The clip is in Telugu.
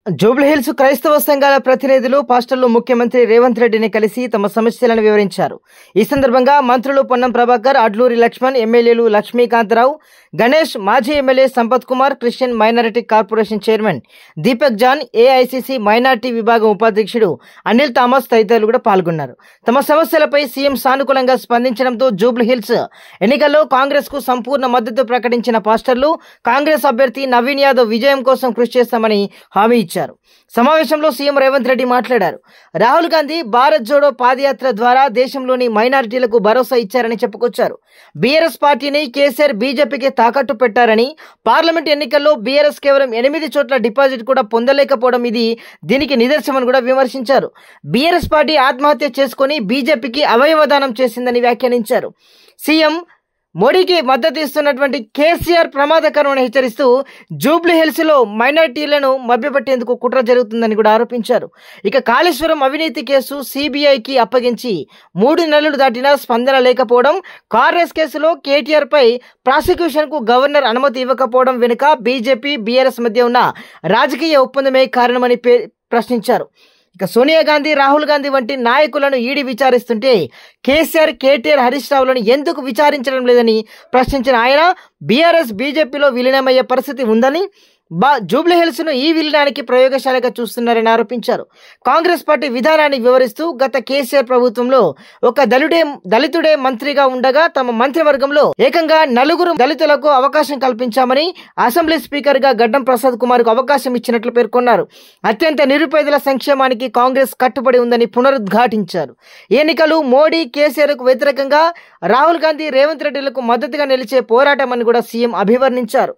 జూబ్లీహిల్స్ క్రైస్తవ సంఘాల ప్రతినిధులు పాస్టర్లు ముఖ్యమంత్రి రేవంత్ రెడ్డిని కలిసి తమ సమస్యలను వివరించారు. ఈ సందర్భంగా మంత్రులు పొన్నం ప్రభాకర్, అడ్లూరి లక్ష్మణ్, ఎమ్మెల్యేలు లక్ష్మీకాంతరావు, గణేష్, మాజీ MLA Sampath Kumar, Christian minority corporation chairman Deepak John, AICC minority విభాగం ఉపాధ్యక్షుడు అనిల్ థామస్ తదితరులు కూడా పాల్గొన్నారు. తమ సమస్యలపై సీఎం సానుకూలంగా స్పందించడంతో జూబ్లీహిల్స్ ఎన్నికల్లో కాంగ్రెస్ కు సంపూర్ణ మద్దతు ప్రకటించిన పాస్టర్లు కాంగ్రెస్ అభ్యర్థి నవీన్ యాదవ్ విజయం కోసం కృషి చేస్తామని హామీ ఇచ్చారు. సమావేశంలో సీఎం రేవంత్ రెడ్డి మాట్లాడారు. రాహుల్ గాంధీ భారత్ జోడో పాదయాత్ర ద్వారా దేశంలోని మైనారిటీలకు భరోసా ఇచ్చారని చెప్పుకొచ్చారు. బీఆర్ఎస్ పార్టీని కేసీఆర్ బీజేపీకి తాకట్టు పెట్టారని, పార్లమెంట్ ఎన్నికల్లో బీఆర్ఎస్ కేవలం 8 చోట్ల డిపాజిట్ కూడా పొందలేకపోవడం దీనికి నిదర్శనమని కూడా విమర్శించారు. బీఆర్ఎస్ పార్టీ ఆత్మహత్య చేసుకుని బీజేపీకి అవయవదానం చేసిందని వ్యాఖ్యానించారు. సీఎం మోడీకి మద్దతు ఇస్తున్నటువంటి కేసీఆర్ ప్రమాదకరమని హెచ్చరిస్తూ జూబ్లీహిల్స్ లో మైనారిటీలను మభ్యపెట్టేందుకు కుట్ర జరుగుతుందని కూడా ఆరోపించారు. ఇక కాళేశ్వరం అవినీతి కేసు సిబిఐకి అప్పగించి 3 నెలలు దాటినా స్పందన లేకపోవడం, కార్ రేస్ కేసులో కేటీఆర్ పై ప్రాసిక్యూషన్ కు గవర్నర్ అనుమతి ఇవ్వకపోవడం వెనుక బీజేపీ బీఆర్ఎస్ మధ్య ఉన్న రాజకీయ ఒప్పందమే కారణమని ప్రశ్నించారు. ఇక సోనియా గాంధీ, రాహుల్ గాంధీ వంటి నాయకులను ఈడీ విచారిస్తుంటే కేసీఆర్, కేటీఆర్, హరీష్ రావులను ఎందుకు విచారించడం లేదని ప్రశ్నించిన ఆయన బీఆర్ఎస్ బీజేపీలో విలీనమయ్యే పరిస్థితి ఉందని, జూబ్లీహిల్స్ ను ఈ విలీనానికి ప్రయోగశాలగా చూస్తున్నారని ఆరోపించారు. కాంగ్రెస్ పార్టీ విధానాన్ని వివరిస్తూ గత కేసీఆర్ ప్రభుత్వంలో ఒక దళితుడే మంత్రిగా ఉండగా తమ మంత్రివర్గంలో ఏకంగా 4 దళితులకు అవకాశం కల్పించామని, అసెంబ్లీ స్పీకర్ గా గడ్డం ప్రసాద్ కుమార్ కు అవకాశం ఇచ్చినట్లు పేర్కొన్నారు. అత్యంత నిరుపేదల సంక్షేమానికి కాంగ్రెస్ కట్టుబడి ఉందని పునరుద్ఘాటించారు. ఎన్నికలు మోడీ, కేసీఆర్ కు వ్యతిరేకంగా రాహుల్ గాంధీ, రేవంత్ రెడ్డిలకు మద్దతుగా నిలిచే పోరాటం అని కూడా సీఎం అభివర్ణించారు.